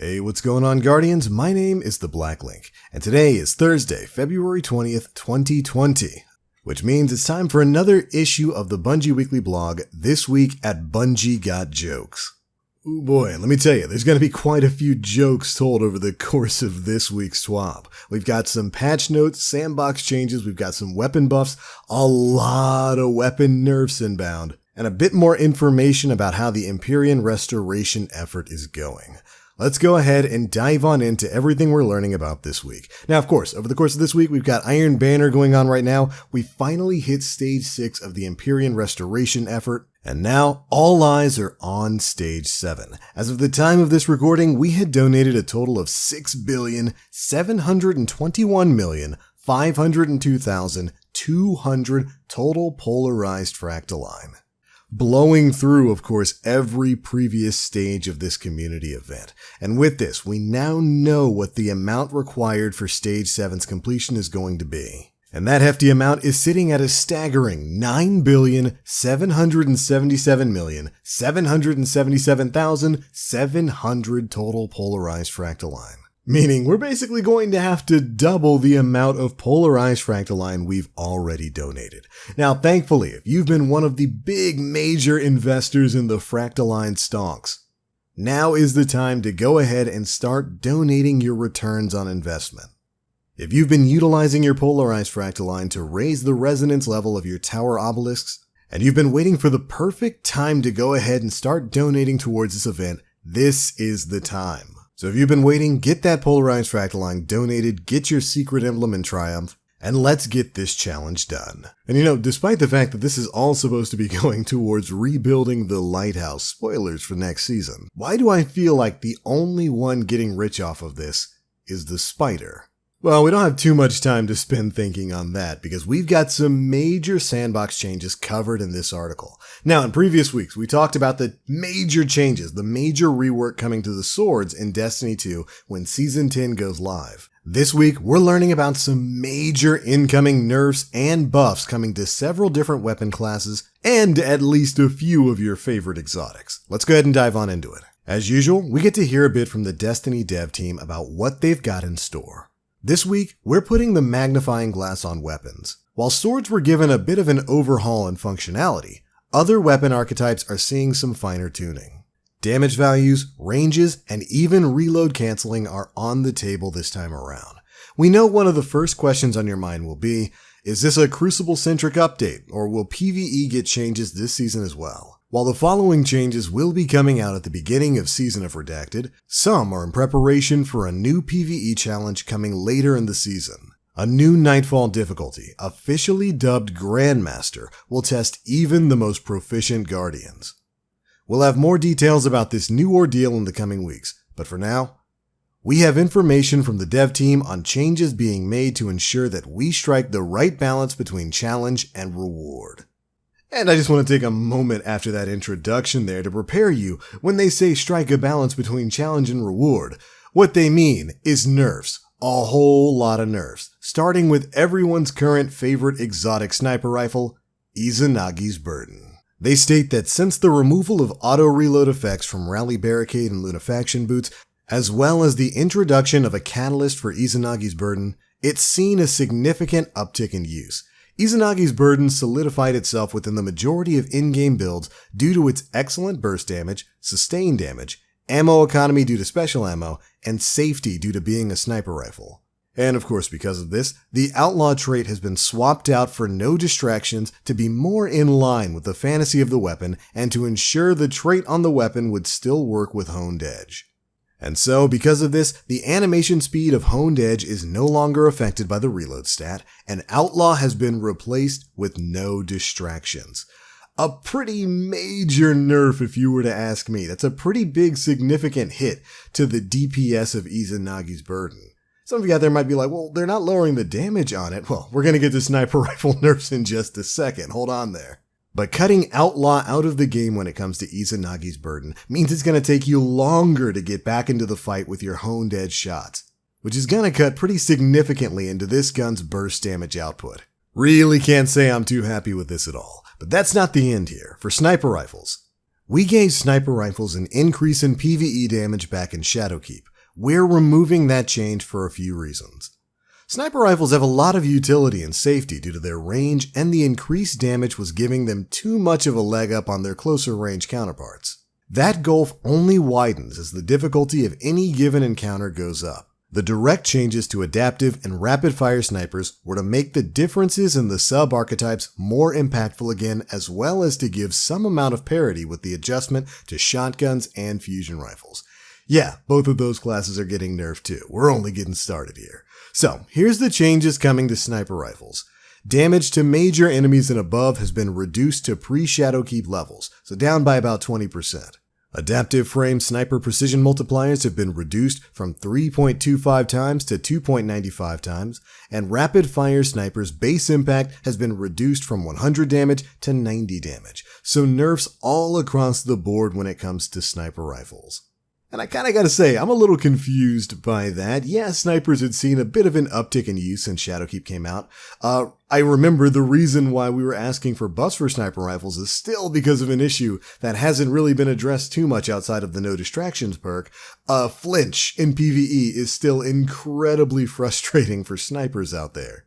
Hey, what's going on, Guardians? My name is the Black Link, and today is Thursday, February 20th, 2020, which means it's time for another issue of the Bungie Weekly blog, This Week at Bungie Got Jokes. Ooh boy, let me tell you, there's going to be quite a few jokes told over the course of this week's swap. We've got some patch notes, Sandbox changes, we've got some weapon buffs, a lot of weapon nerfs inbound, and a bit more information about how the Empyrean restoration effort is going. Let's go ahead and dive on into everything we're learning about this week. Now, of course, over the course of this week, we've got Iron Banner going on right now. We finally hit Stage 6 of the Empyrean restoration effort, and now all eyes are on Stage 7. As of the time of this recording, we had donated a total of 6,721,502,200 total polarized fractaline, blowing through, of course, every previous stage of this community event. And with this, we now know what the amount required for Stage 7's completion is going to be. And that hefty amount is sitting at a staggering 9,777,777,700 total polarized fractaline. Meaning we're basically going to have to double the amount of polarized fractaline we've already donated. Now, thankfully, if you've been one of the big major investors in the fractaline stonks, now is the time to go ahead and start donating your returns on investment. If you've been utilizing your polarized fractaline to raise the resonance level of your tower obelisks, and you've been waiting for the perfect time to go ahead and start donating towards this event, this is the time. So if you've been waiting, get that polarized fractaline donated, get your secret emblem in Triumph, and let's get this challenge done. And despite the fact that this is all supposed to be going towards rebuilding the lighthouse, spoilers for next season, why do I feel like the only one getting rich off of this is the spider? Well, we don't have too much time to spend thinking on that because we've got some major Sandbox changes covered in this article. Now, in previous weeks, we talked about the major changes, the major rework coming to the swords in Destiny 2 when Season 10 goes live. This week, we're learning about some major incoming nerfs and buffs coming to several different weapon classes and at least a few of your favorite exotics. Let's go ahead and dive on into it. As usual, we get to hear a bit from the Destiny dev team about what they've got in store. This week, we're putting the magnifying glass on weapons. While swords were given a bit of an overhaul in functionality, other weapon archetypes are seeing some finer tuning. Damage values, ranges, and even reload canceling are on the table this time around. We know one of the first questions on your mind will be, is this a Crucible-centric update, or will PvE get changes this season as well? While the following changes will be coming out at the beginning of Season of Redacted, some are in preparation for a new PvE challenge coming later in the season. A new Nightfall difficulty, officially dubbed Grandmaster, will test even the most proficient Guardians. We'll have more details about this new ordeal in the coming weeks, but for now, we have information from the dev team on changes being made to ensure that we strike the right balance between challenge and reward. And I just want to take a moment after that introduction there to prepare you when they say strike a balance between challenge and reward. What they mean is nerfs. A whole lot of nerfs. Starting with everyone's current favorite exotic sniper rifle, Izanagi's Burden. They state that since the removal of auto-reload effects from Rally Barricade and Lunafaction boots, as well as the introduction of a catalyst for Izanagi's Burden, it's seen a significant uptick in use. Izanagi's Burden solidified itself within the majority of in-game builds due to its excellent burst damage, sustained damage, ammo economy due to special ammo, and safety due to being a sniper rifle. And of course, because of this, the Outlaw trait has been swapped out for no distractions to be more in line with the fantasy of the weapon and to ensure the trait on the weapon would still work with Honed Edge. And so, because of this, the animation speed of Honed Edge is no longer affected by the reload stat, and Outlaw has been replaced with no distractions. A pretty major nerf if you were to ask me. That's a pretty big significant hit to the DPS of Izanagi's Burden. Some of you out there might be like, well, they're not lowering the damage on it. Well, we're going to get to sniper rifle nerfs in just a second. Hold on there. But cutting Outlaw out of the game when it comes to Izanagi's Burden means it's going to take you longer to get back into the fight with your Honed Edge shots, which is going to cut pretty significantly into this gun's burst damage output. Really can't say I'm too happy with this at all, but that's not the end here. For sniper rifles, we gave sniper rifles an increase in PvE damage back in Shadowkeep, We're removing that change for a few reasons. Sniper rifles have a lot of utility and safety due to their range, and the increased damage was giving them too much of a leg up on their closer range counterparts. That gulf only widens as the difficulty of any given encounter goes up. The direct changes to adaptive and rapid-fire snipers were to make the differences in the sub-archetypes more impactful again, as well as to give some amount of parity with the adjustment to shotguns and fusion rifles. Yeah, both of those classes are getting nerfed too. We're only getting started here. So, here's the changes coming to sniper rifles. Damage to major enemies and above has been reduced to pre-Shadowkeep levels, so down by about 20%. Adaptive frame sniper precision multipliers have been reduced from 3.25 times to 2.95 times, and rapid fire snipers base impact has been reduced from 100 damage to 90 damage, so nerfs all across the board when it comes to sniper rifles. And I kinda gotta say, I'm a little confused by that. Yeah, snipers had seen a bit of an uptick in use since Shadowkeep came out. I remember the reason why we were asking for buffs for sniper rifles is still because of an issue that hasn't really been addressed too much outside of the no distractions perk. Flinch in PvE is still incredibly frustrating for snipers out there.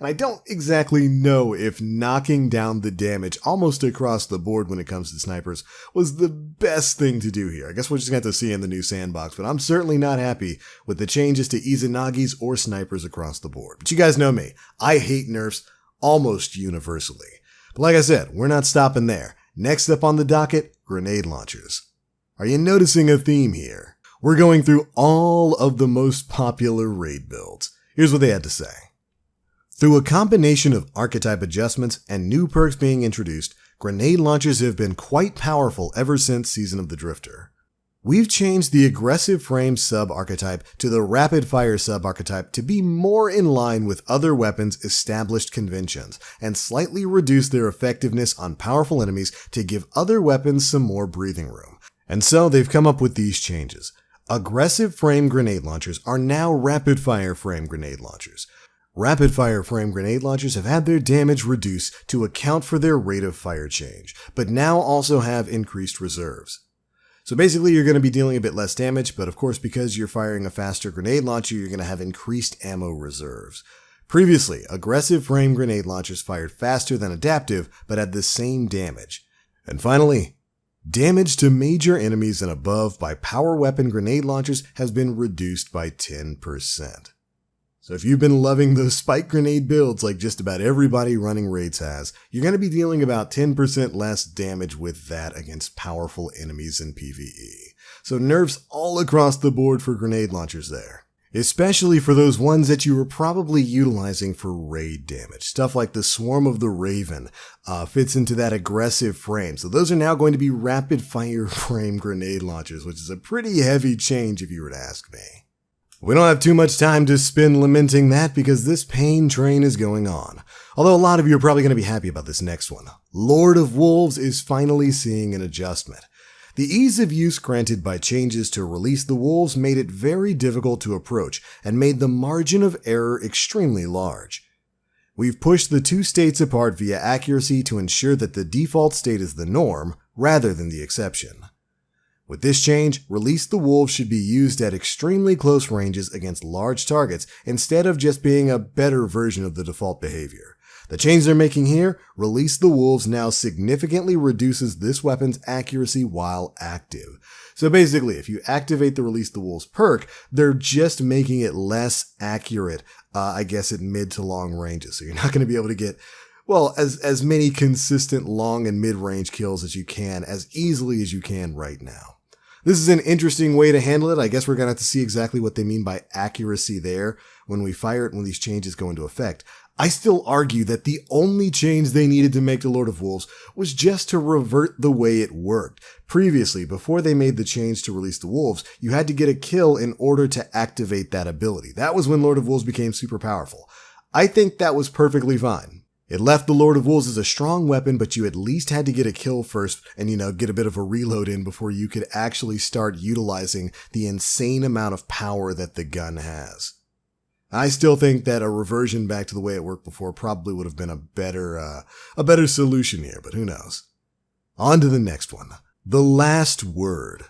And I don't exactly know if knocking down the damage almost across the board when it comes to snipers was the best thing to do here. I guess we're just going to have to see in the new Sandbox, but I'm certainly not happy with the changes to Izanagis or snipers across the board. But you guys know me. I hate nerfs almost universally. But like I said, we're not stopping there. Next up on the docket, grenade launchers. Are you noticing a theme here? We're going through all of the most popular raid builds. Here's what they had to say. Through a combination of archetype adjustments and new perks being introduced, grenade launchers have been quite powerful ever since Season of the Drifter. We've changed the aggressive frame sub-archetype to the rapid fire sub-archetype to be more in line with other weapons' established conventions, and slightly reduce their effectiveness on powerful enemies to give other weapons some more breathing room. And so they've come up with these changes. Aggressive frame grenade launchers are now rapid fire frame grenade launchers. Rapid-fire frame grenade launchers have had their damage reduced to account for their rate of fire change, but now also have increased reserves. So basically you're going to be dealing a bit less damage, but of course because you're firing a faster grenade launcher, you're going to have increased ammo reserves. Previously, aggressive frame grenade launchers fired faster than adaptive, but had the same damage. And finally, damage to major enemies and above by power weapon grenade launchers has been reduced by 10%. So if you've been loving those spike grenade builds like just about everybody running raids has, you're going to be dealing about 10% less damage with that against powerful enemies in PvE. So nerfs all across the board for grenade launchers there. Especially for those ones that you were probably utilizing for raid damage. Stuff like the Swarm of the Raven fits into that aggressive frame. So those are now going to be rapid fire frame grenade launchers, which is a pretty heavy change if you were to ask me. We don't have too much time to spend lamenting that because this pain train is going on. Although a lot of you are probably going to be happy about this next one. Lord of Wolves is finally seeing an adjustment. The ease of use granted by changes to release the wolves made it very difficult to approach and made the margin of error extremely large. We've pushed the two states apart via accuracy to ensure that the default state is the norm rather than the exception. With this change, Release the Wolves should be used at extremely close ranges against large targets instead of just being a better version of the default behavior. The change they're making here, Release the Wolves now significantly reduces this weapon's accuracy while active. So basically, if you activate the Release the Wolves perk, they're just making it less accurate, I guess at mid to long ranges. So you're not going to be able to get as many consistent long and mid-range kills as you can, as easily as you can right now. This is an interesting way to handle it. I guess we're going to have to see exactly what they mean by accuracy there when we fire it, when these changes go into effect. I still argue that the only change they needed to make to Lord of Wolves was just to revert the way it worked. Previously, before they made the change to Release the Wolves, you had to get a kill in order to activate that ability. That was when Lord of Wolves became super powerful. I think that was perfectly fine. It left the Lord of Wolves as a strong weapon, but you at least had to get a kill first and, get a bit of a reload in before you could actually start utilizing the insane amount of power that the gun has. I still think that a reversion back to the way it worked before probably would have been a better solution here, but who knows. On to the next one. The last word.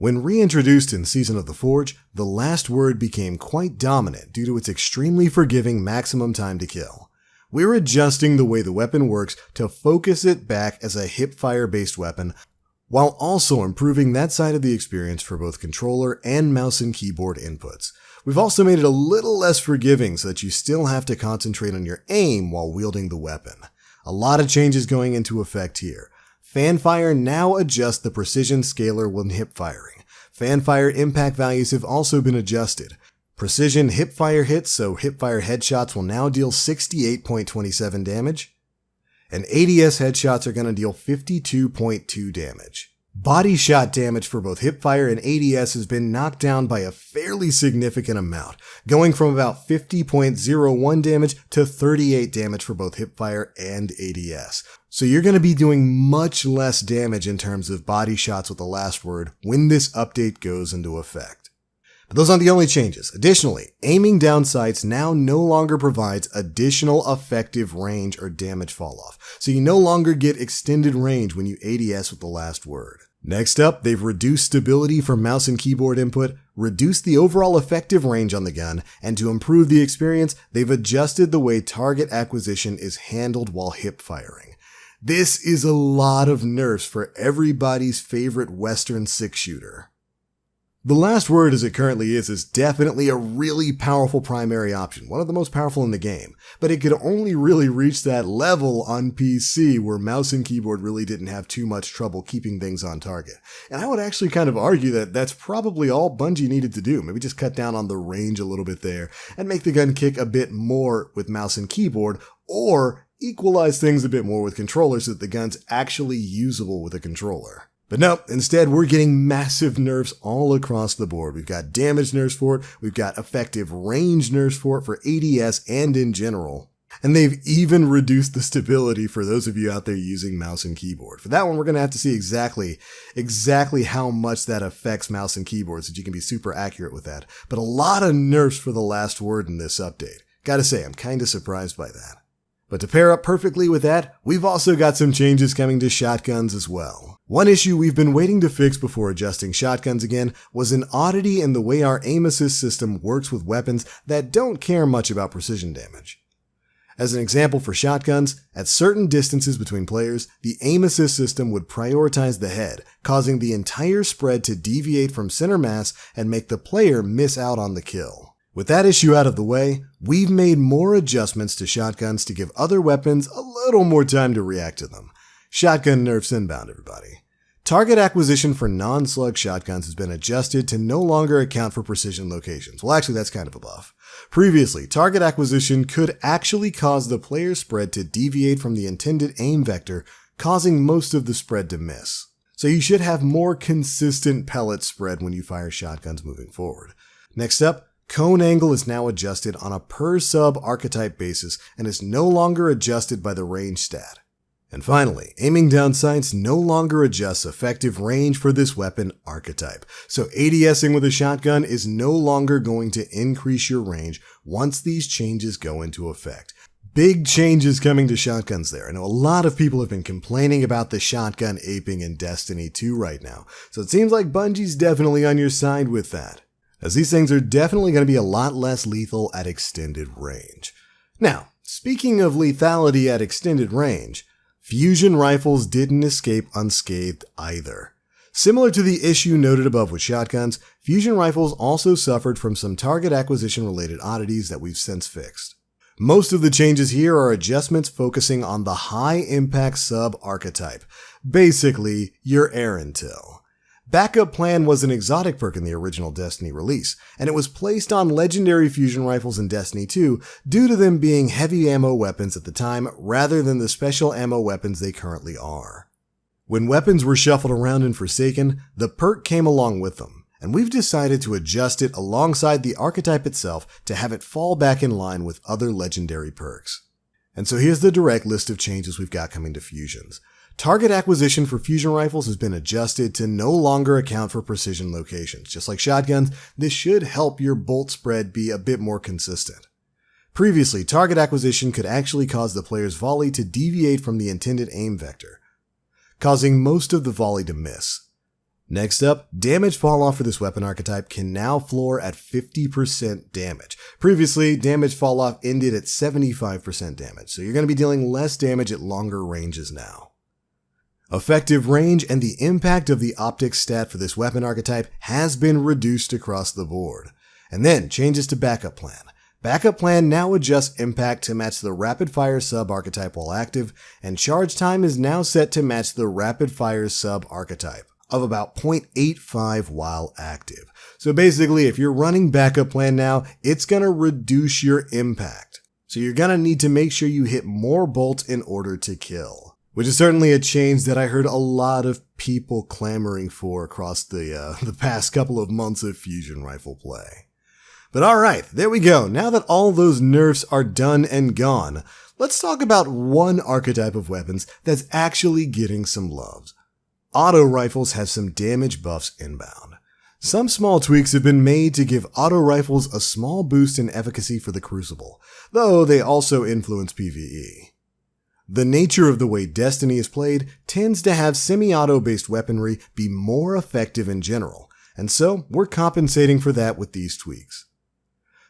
When reintroduced in Season of the Forge, the last word became quite dominant due to its extremely forgiving maximum time to kill. We're adjusting the way the weapon works to focus it back as a hipfire-based weapon, while also improving that side of the experience for both controller and mouse and keyboard inputs. We've also made it a little less forgiving so that you still have to concentrate on your aim while wielding the weapon. A lot of changes going into effect here. Fanfire now adjusts the precision scaler when hipfiring. Fanfire impact values have also been adjusted. Precision hipfire hits, so hipfire headshots will now deal 68.27 damage, and ADS headshots are going to deal 52.2 damage. Body shot damage for both hipfire and ADS has been knocked down by a fairly significant amount, going from about 50.01 damage to 38 damage for both hipfire and ADS. So you're going to be doing much less damage in terms of body shots with the last word when this update goes into effect. But those aren't the only changes. Additionally, aiming down sights now no longer provides additional effective range or damage falloff, so you no longer get extended range when you ADS with the last word. Next up, they've reduced stability for mouse and keyboard input, reduced the overall effective range on the gun, and to improve the experience, they've adjusted the way target acquisition is handled while hip firing. This is a lot of nerfs for everybody's favorite Western 6-shooter. The last word as it currently is definitely a really powerful primary option, one of the most powerful in the game, but it could only really reach that level on PC where mouse and keyboard really didn't have too much trouble keeping things on target. And I would actually kind of argue that that's probably all Bungie needed to do, maybe just cut down on the range a little bit there and make the gun kick a bit more with mouse and keyboard, or equalize things a bit more with controllers so that the gun's actually usable with a controller. But no, instead we're getting massive nerfs all across the board. We've got damage nerfs for it, we've got effective range nerfs for it for ADS and in general. And they've even reduced the stability for those of you out there using mouse and keyboard. For that one, we're going to have to see exactly how much that affects mouse and keyboard so that you can be super accurate with that. But a lot of nerfs for the last word in this update. Gotta say, I'm kinda surprised by that. But to pair up perfectly with that, we've also got some changes coming to shotguns as well. One issue we've been waiting to fix before adjusting shotguns again was an oddity in the way our aim assist system works with weapons that don't care much about precision damage. As an example for shotguns, at certain distances between players, the aim assist system would prioritize the head, causing the entire spread to deviate from center mass and make the player miss out on the kill. With that issue out of the way, we've made more adjustments to shotguns to give other weapons a little more time to react to them. Shotgun nerfs inbound, everybody. Target acquisition for non-slug shotguns has been adjusted to no longer account for precision locations. Well, actually, that's kind of a buff. Previously, target acquisition could actually cause the player's spread to deviate from the intended aim vector, causing most of the spread to miss. So you should have more consistent pellet spread when you fire shotguns moving forward. Next up, cone angle is now adjusted on a per sub archetype basis and is no longer adjusted by the range stat. And finally, aiming down sights no longer adjusts effective range for this weapon archetype. So ADSing with a shotgun is no longer going to increase your range once these changes go into effect. Big changes coming to shotguns there. I know a lot of people have been complaining about the shotgun aping in Destiny 2 right now, so it seems like Bungie's definitely on your side with that, as these things are definitely going to be a lot less lethal at extended range. Now, speaking of lethality at extended range, fusion rifles didn't escape unscathed either. Similar to the issue noted above with shotguns, fusion rifles also suffered from some target acquisition related oddities that we've since fixed. Most of the changes here are adjustments focusing on the high impact sub archetype, basically your air intel. Backup Plan was an exotic perk in the original Destiny release, and it was placed on legendary fusion rifles in Destiny 2 due to them being heavy ammo weapons at the time rather than the special ammo weapons they currently are. When weapons were shuffled around in Forsaken, the perk came along with them, and we've decided to adjust it alongside the archetype itself to have it fall back in line with other legendary perks. And so here's the direct list of changes we've got coming to fusions. Target acquisition for fusion rifles has been adjusted to no longer account for precision locations. Just like shotguns, this should help your bolt spread be a bit more consistent. Previously, target acquisition could actually cause the player's volley to deviate from the intended aim vector, causing most of the volley to miss. Next up, damage fall off for this weapon archetype can now floor at 50% damage. Previously, damage fall off ended at 75% damage, so you're going to be dealing less damage at longer ranges now. Effective range and the impact of the optics stat for this weapon archetype has been reduced across the board. And then changes to backup plan. Backup plan now adjusts impact to match the rapid fire sub archetype while active, and charge time is now set to match the rapid fire sub archetype of about 0.85 while active. So basically, if you're running backup plan now, it's going to reduce your impact. So you're going to need to make sure you hit more bolts in order to kill. Which is certainly a change that I heard a lot of people clamoring for across the past couple of months of fusion rifle play. But alright, there we go. Now that all those nerfs are done and gone, let's talk about one archetype of weapons that's actually getting some love. Auto rifles have some damage buffs inbound. Some small tweaks have been made to give auto rifles a small boost in efficacy for the Crucible, though they also influence PvE. The nature of the way Destiny is played tends to have semi-auto based weaponry be more effective in general, and so we're compensating for that with these tweaks.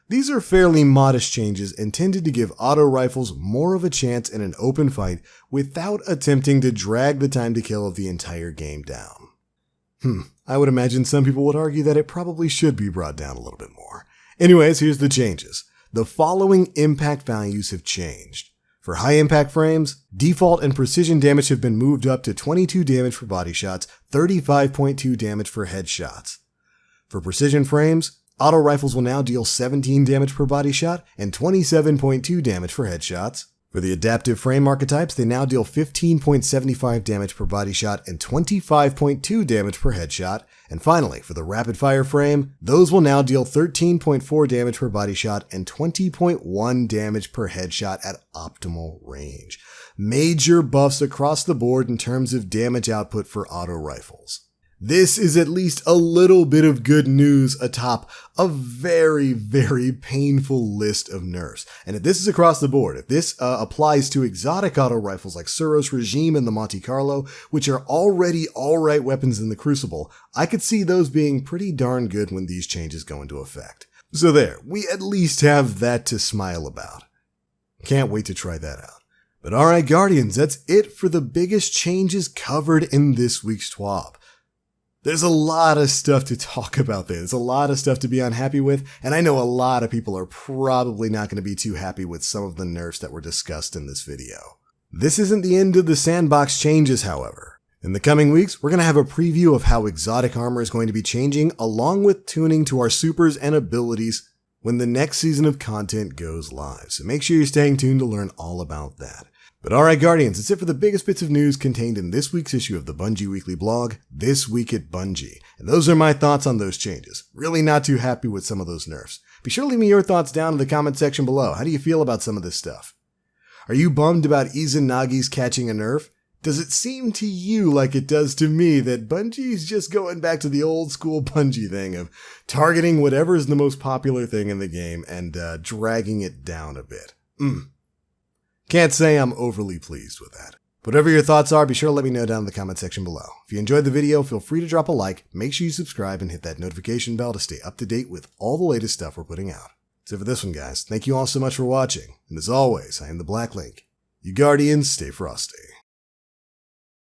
These are fairly modest changes intended to give auto rifles more of a chance in an open fight without attempting to drag the time to kill of the entire game down. I would imagine some people would argue that it probably should be brought down a little bit more. Anyways, here's the changes. The following impact values have changed. For high impact frames, default and precision damage have been moved up to 22 damage for body shots, 35.2 damage for headshots. For precision frames, auto rifles will now deal 17 damage per body shot and 27.2 damage for headshots. For the adaptive frame archetypes, they now deal 15.75 damage per body shot and 25.2 damage per headshot. And finally, for the rapid fire frame, those will now deal 13.4 damage per body shot and 20.1 damage per headshot at optimal range. Major buffs across the board in terms of damage output for auto rifles. This is at least a little bit of good news atop a very, very painful list of nerfs. And if this is across the board, if this applies to exotic auto rifles like Suros Regime and the Monte Carlo, which are already alright weapons in the Crucible, I could see those being pretty darn good when these changes go into effect. So there, we at least have that to smile about. Can't wait to try that out. But alright Guardians, that's it for the biggest changes covered in this week's TWAB. There's a lot of stuff to talk about there. There's a lot of stuff to be unhappy with, and I know a lot of people are probably not going to be too happy with some of the nerfs that were discussed in this video. This isn't the end of the Sandbox changes, however. In the coming weeks, we're going to have a preview of how exotic armor is going to be changing, along with tuning to our supers and abilities when the next season of content goes live. So make sure you're staying tuned to learn all about that. But alright Guardians, that's it for the biggest bits of news contained in this week's issue of the Bungie Weekly blog, This Week at Bungie. And those are my thoughts on those changes. Really not too happy with some of those nerfs. Be sure to leave me your thoughts down in the comment section below. How do you feel about some of this stuff? Are you bummed about Izanagi's catching a nerf? Does it seem to you like it does to me that Bungie's just going back to the old school Bungie thing of targeting whatever is the most popular thing in the game and dragging it down a bit? Can't say I'm overly pleased with that. Whatever your thoughts are, be sure to let me know down in the comment section below. If you enjoyed the video, feel free to drop a like, make sure you subscribe, and hit that notification bell to stay up to date with all the latest stuff we're putting out. That's it for this one, guys. Thank you all so much for watching, and as always, I am the Black Link. You Guardians, stay frosty.